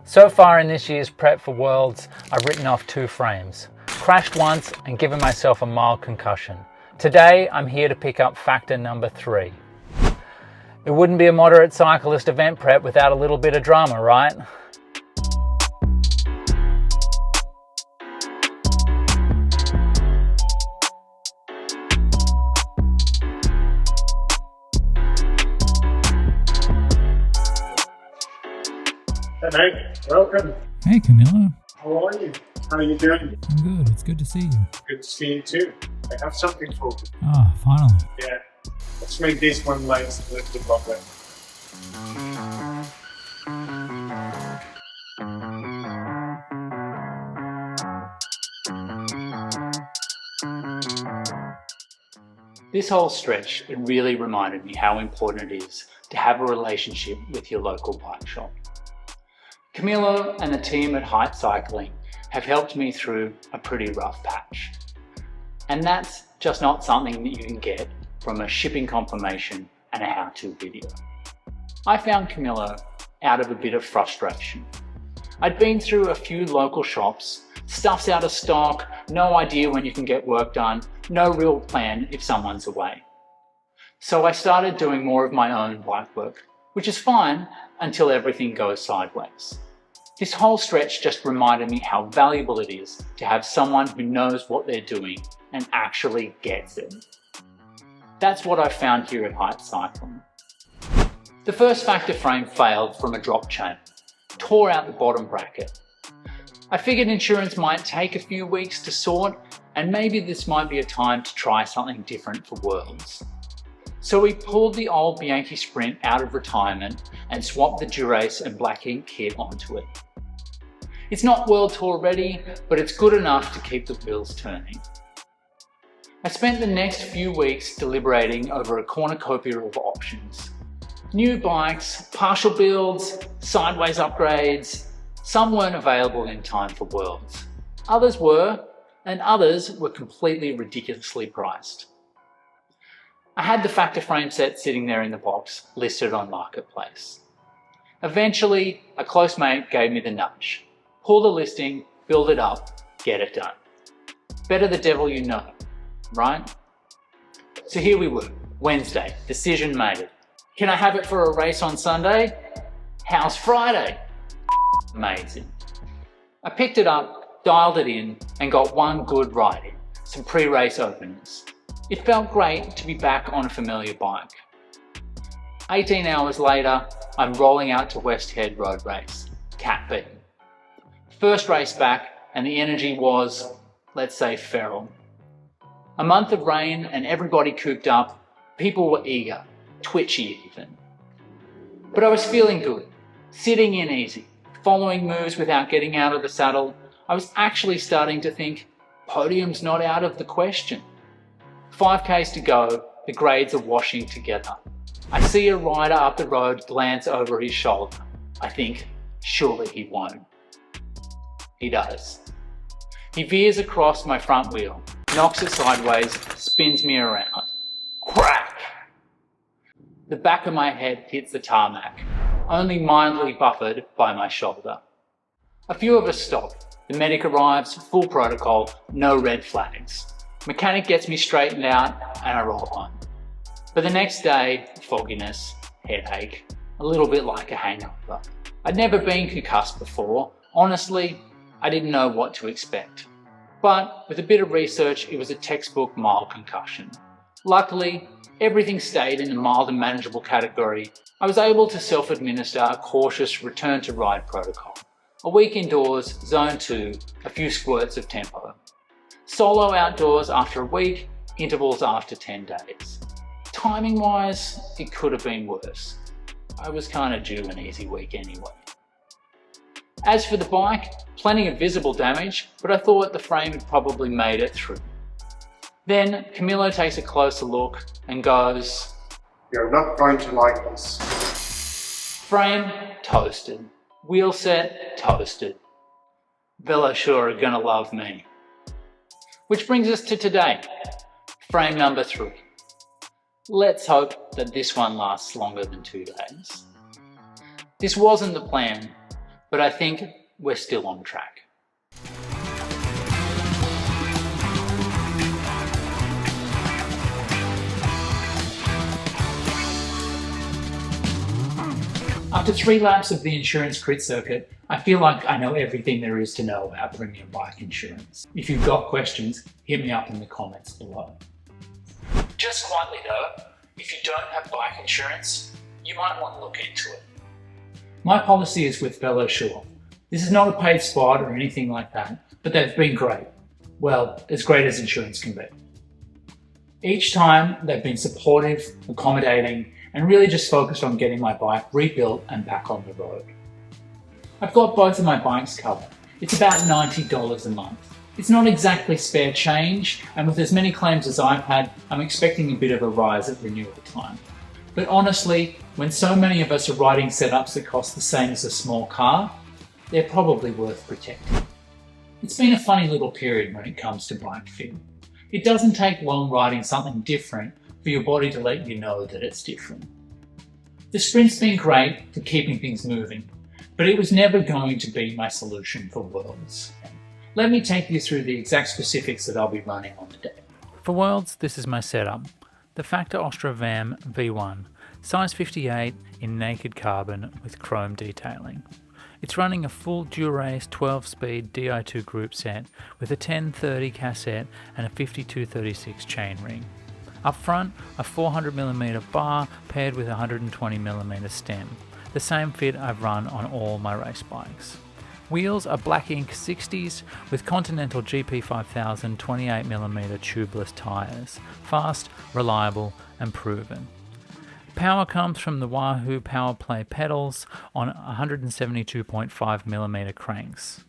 So far in this year's prep for Worlds, I've written off 2 frames, crashed once and given myself a mild concussion. Today, I'm here to pick up factor number 3. It wouldn't be a moderate cyclist event prep without a little bit of drama, right? Hey mate, welcome. Hey Camilla. How are you? How are you doing? I'm good. It's good to see you. Good to see you too. I have something for you. Ah, finally. Yeah. Let's make this one last a little bit longer. This whole stretch, it really reminded me how important it is to have a relationship with your local bike shop. Camilo and the team at Height Cycling have helped me through a pretty rough patch. And that's just not something that you can get from a shipping confirmation and a how-to video. I found Camilo out of a bit of frustration. I'd been through a few local shops, stuff's out of stock, no idea when you can get work done, no real plan if someone's away. So I started doing more of my own bike work, which is fine until everything goes sideways. This whole stretch just reminded me how valuable it is to have someone who knows what they're doing and actually gets it. That's what I found here at Height Cycling. The first factor frame failed from a drop chain, tore out the bottom bracket. I figured insurance might take a few weeks to sort, and maybe this might be a time to try something different for Worlds. So we pulled the old Bianchi Sprint out of retirement and swapped the Durace and Black Ink kit onto it. It's not World Tour ready, but it's good enough to keep the wheels turning. I spent the next few weeks deliberating over a cornucopia of options. New bikes, partial builds, sideways upgrades. Some weren't available in time for Worlds. Others were, and others were completely ridiculously priced. I had the factor frame set sitting there in the box, listed on Marketplace. Eventually, a close mate gave me the nudge. Pull the listing, build it up, get it done. Better the devil you know, right? So here we were, Wednesday, decision made. Can I have it for a race on Sunday? How's Friday? Amazing. I picked it up, dialed it in, and got one good ride in, some pre-race openers. It felt great to be back on a familiar bike. 18 hours later, I'm rolling out to West Head Road Race, Cat B. First race back, and the energy was, let's say, feral. A month of rain and everybody cooped up, people were eager, twitchy even. But I was feeling good, sitting in easy, following moves without getting out of the saddle. I was actually starting to think, podium's not out of the question. 5Ks to go, the grades are washing together. I see a rider up the road glance over his shoulder. I think, surely he won't. He does. He veers across my front wheel, knocks it sideways, spins me around. Crack! The back of my head hits the tarmac, only mildly buffered by my shoulder. A few of us stop. The medic arrives, full protocol, no red flags. Mechanic gets me straightened out and I roll on. But the next day, fogginess, headache, a little bit like a hangover. I'd never been concussed before. Honestly, I didn't know what to expect. But with a bit of research, it was a textbook mild concussion. Luckily, everything stayed in the mild and manageable category. I was able to self-administer a cautious return to ride protocol. A week indoors, zone 2, a few squirts of tempo. Solo outdoors after a week, intervals after 10 days. Timing-wise, it could have been worse. I was kind of due an easy week anyway. As for the bike, plenty of visible damage, but I thought the frame had probably made it through. Then Camilo takes a closer look and goes, You're not going to like this. Frame toasted. Wheel set toasted. Vela sure are gonna love me. Which brings us to today, frame number 3. Let's hope that this one lasts longer than 2 days. This wasn't the plan. but I think we're still on track. After 3 laps of the insurance crit circuit, I feel like I know everything there is to know about premium bike insurance. If you've got questions, hit me up in the comments below. Just quietly though, if you don't have bike insurance, you might want to look into it. My policy is with VeloSure. This is not a paid spot or anything like that, but they've been great. Well, as great as insurance can be. Each time they've been supportive, accommodating, and really just focused on getting my bike rebuilt and back on the road. I've got both of my bikes covered. It's about $90 a month. It's not exactly spare change, and with as many claims as I've had, I'm expecting a bit of a rise at renewal time. But honestly, when so many of us are riding setups that cost the same as a small car, they're probably worth protecting. It's been a funny little period when it comes to bike fit. It doesn't take long riding something different for your body to let you know that it's different. The sprint's been great for keeping things moving, but it was never going to be my solution for Worlds. Let me take you through the exact specifics that I'll be running on the day. For Worlds, this is my setup. The Factor Ostro VAM V1, size 58 in naked carbon with chrome detailing. It's running a full Dura-Ace 12-speed Di2 group set with a 1030 cassette and a 5236 chainring. Up front, a 400mm bar paired with a 120mm stem, the same fit I've run on all my race bikes. Wheels are Black Ink 60s with Continental GP5000 28mm tubeless tyres, fast, reliable and proven. Power comes from the Wahoo PowerPlay pedals on 172.5mm cranks.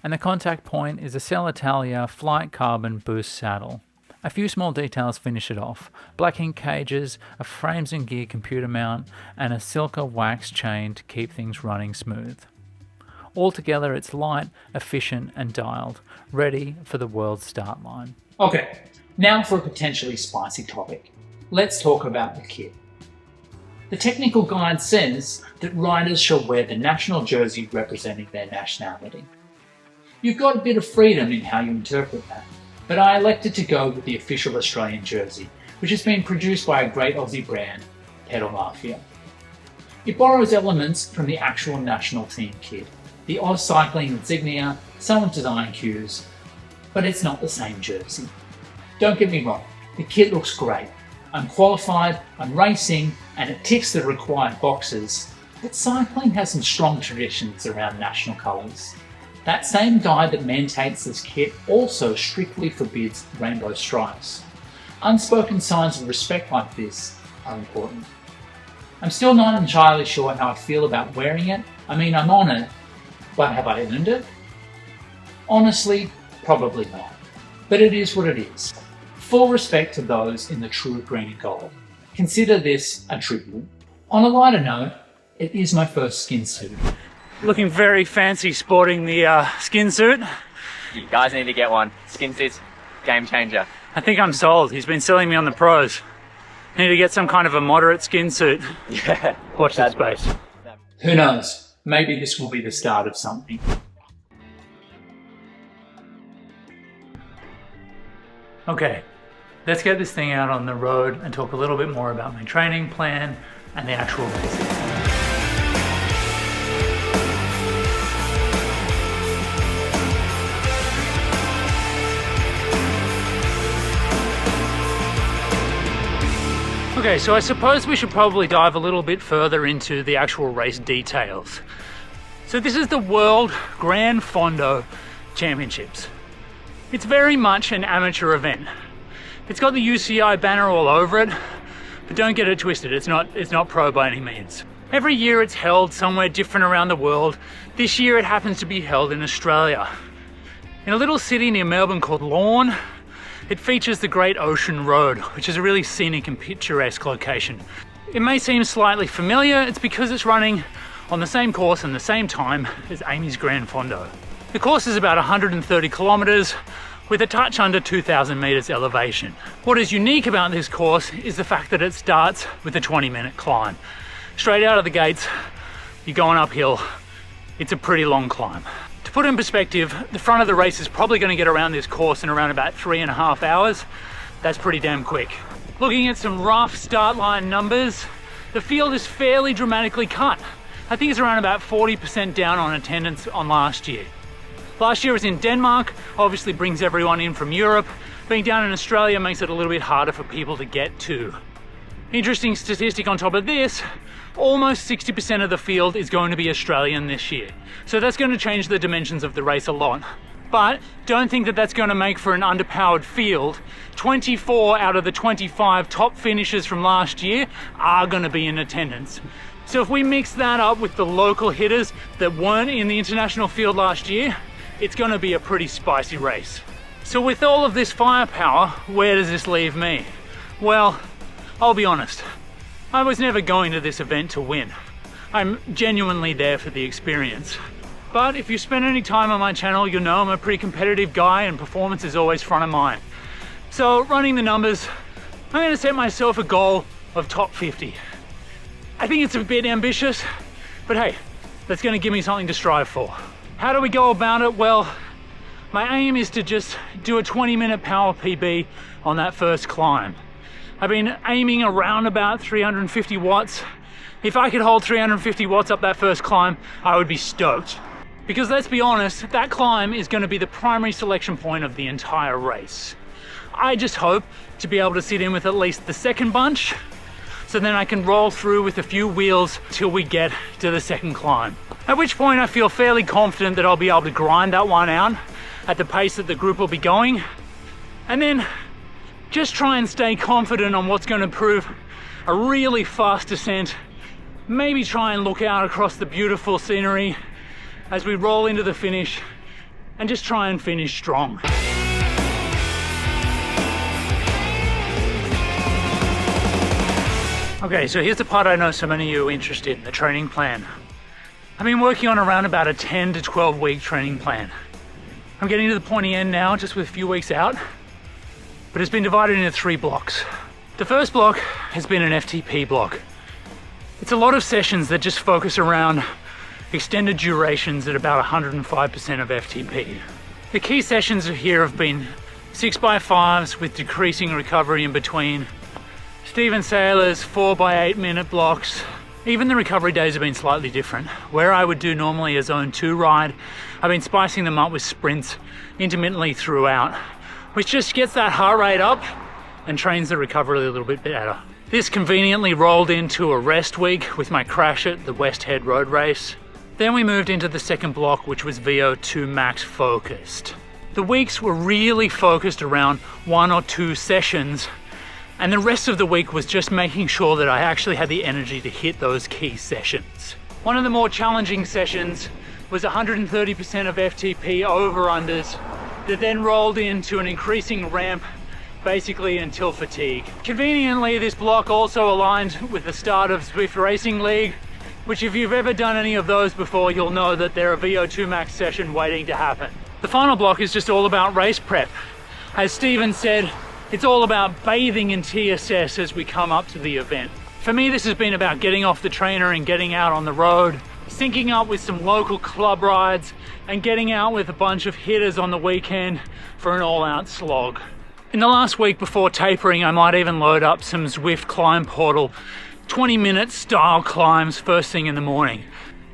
And the contact point is a Cell Italia Flight Carbon Boost saddle. A few small details finish it off: black ink cages, a frames and gear computer mount, and a Silka wax chain to keep things running smooth. Altogether, it's light, efficient and dialed, ready for the world start line. Okay, now for a potentially spicy topic. Let's talk about the kit. The technical guide says that riders shall wear the national jersey representing their nationality. You've got a bit of freedom in how you interpret that, but I elected to go with the official Australian jersey, which has been produced by a great Aussie brand, Pedal Mafia. It borrows elements from the actual national team kit, the Oz Cycling insignia, some design cues, but it's not the same jersey. Don't get me wrong, the kit looks great. I'm qualified, I'm racing, and it ticks the required boxes, but cycling has some strong traditions around national colours. That same guide that mandates this kit also strictly forbids rainbow stripes. Unspoken signs of respect like this are important. I'm still not entirely sure how I feel about wearing it. I mean, I'm on it, but have I earned it? Honestly, probably not. But it is what it is. Full respect to those in the true green and gold. Consider this a tribute. On a lighter note, it is my first skin suit. Looking very fancy sporting the skin suit. You guys need to get one. Skin suit's game changer. I think I'm sold. He's been selling me on the pros. I need to get some kind of a moderate skin suit. Yeah. Watch that space. Who knows? Maybe this will be the start of something. Okay, let's get this thing out on the road and talk a little bit more about my training plan and the actual race. Okay, so I suppose we should probably dive a little bit further into the actual race details. So this is the World Gran Fondo Championships. It's very much an amateur event. It's got the UCI banner all over it, but don't get it twisted, it's not pro by any means. Every year it's held somewhere different around the world. This year it happens to be held in Australia. In a little city near Melbourne called Lorne. It features the Great Ocean Road, which is a really scenic and picturesque location. It may seem slightly familiar, it's because it's running on the same course and the same time as Amy's Gran Fondo. The course is about 130 kilometers with a touch under 2,000 meters elevation. What is unique about this course is the fact that it starts with a 20-minute climb. Straight out of the gates, you're going uphill it's a pretty long climb. To put in perspective, the front of the race is probably going to get around this course in around about 3.5 hours. That's pretty damn quick. Looking at some rough start line numbers, the field is fairly dramatically cut. I think it's around about 40% down on attendance on last year. Last year was in Denmark, obviously brings everyone in from Europe. Being down in Australia makes it a little bit harder for people to get to. Interesting statistic on top of this, almost 60% of the field is going to be Australian this year. So that's going to change the dimensions of the race a lot. But don't think that that's going to make for an underpowered field. 24 out of the 25 top finishers from last year are going to be in attendance. So if we mix that up with the local hitters that weren't in the international field last year, it's going to be a pretty spicy race. So with all of this firepower, where does this leave me? Well, I'll be honest, I was never going to this event to win. I'm genuinely there for the experience. But if you spend any time on my channel, you'll know I'm a pretty competitive guy and performance is always front of mind. So running the numbers, I'm going to set myself a goal of top 50. I think it's a bit ambitious, but hey, that's going to give me something to strive for. How do we go about it? Well, my aim is to just do a 20-minute power PB on that first climb. I've been aiming around about 350 watts. If I could hold 350 watts up that first climb, I would be stoked. Because let's be honest, that climb is going to be the primary selection point of the entire race. I just hope to be able to sit in with at least the second bunch, so then I can roll through with a few wheels till we get to the second climb. At which point I feel fairly confident that I'll be able to grind that one out at the pace that the group will be going, and then just try and stay confident on what's going to prove a really fast descent. Maybe try and look out across the beautiful scenery as we roll into the finish, and just try and finish strong. Okay, so here's the part I know so many of you are interested in, the training plan. I've been working on around about a 10 to 12 week training plan. I'm getting to the pointy end now, just with a few weeks out, but it's been divided into 3 blocks. The first block has been an FTP block. It's a lot of sessions that just focus around extended durations at about 105% of FTP. The key sessions here have been 6x5s with decreasing recovery in between, Steven Sailor's 4x8 minute blocks. Even the recovery days have been slightly different. Where I would do normally a zone 2 ride, I've been spicing them up with sprints intermittently throughout, which just gets that heart rate up and trains the recovery a little bit better. This conveniently rolled into a rest week with my crash at the West Head Road Race. Then we moved into the second block, which was VO2 max focused. The weeks were really focused around 1 or 2 sessions, and the rest of the week was just making sure that I actually had the energy to hit those key sessions. One of the more challenging sessions was 130% of FTP over-unders that then rolled into an increasing ramp basically until fatigue. Conveniently, this block also aligned with the start of Swift Racing League, which if you've ever done any of those before, you'll know that they're a VO2 max session waiting to happen. The final block is just all about race prep. As Steven said, it's all about bathing in TSS as we come up to the event. For me, this has been about getting off the trainer and getting out on the road, syncing up with some local club rides, and getting out with a bunch of hitters on the weekend for an all-out slog. In the last week before tapering, I might even load up some Zwift Climb Portal 20-minute style climbs first thing in the morning,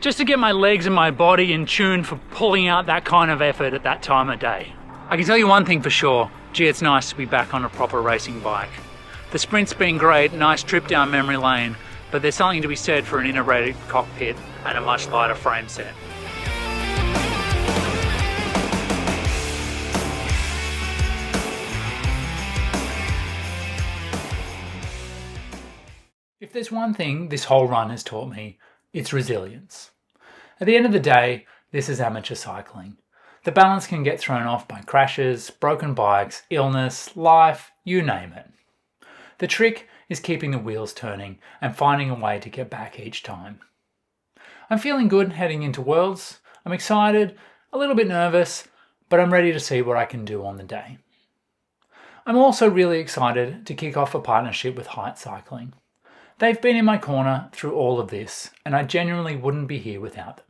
just to get my legs and my body in tune for pulling out that kind of effort at that time of day. I can tell you one thing for sure, gee, it's nice to be back on a proper racing bike. The sprint's been great, nice trip down memory lane, but there's something to be said for an integrated cockpit and a much lighter frame set. If there's one thing this whole run has taught me, it's resilience. At the end of the day, this is amateur cycling. The balance can get thrown off by crashes, broken bikes, illness, life, you name it. The trick is keeping the wheels turning and finding a way to get back each time. I'm feeling good heading into Worlds. I'm excited, a little bit nervous, but I'm ready to see what I can do on the day. I'm also really excited to kick off a partnership with Height Cycling. They've been in my corner through all of this, and I genuinely wouldn't be here without them.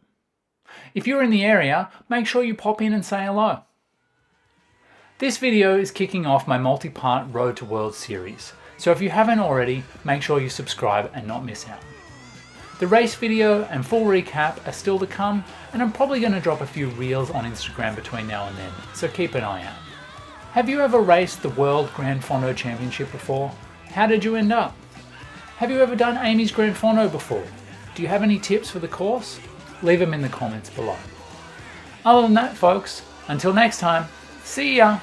If you're in the area, make sure you pop in and say hello. This video is kicking off my multi-part Road to World series, so if you haven't already, make sure you subscribe and not miss out. The race video and full recap are still to come, and I'm probably going to drop a few reels on Instagram between now and then, so keep an eye out. Have you ever raced the World Gran Fondo Championship before? How did you end up? Have you ever done Amy's Gran Fondo before? Do you have any tips for the course? Leave them in the comments below. Other than that, folks, until next time, see ya!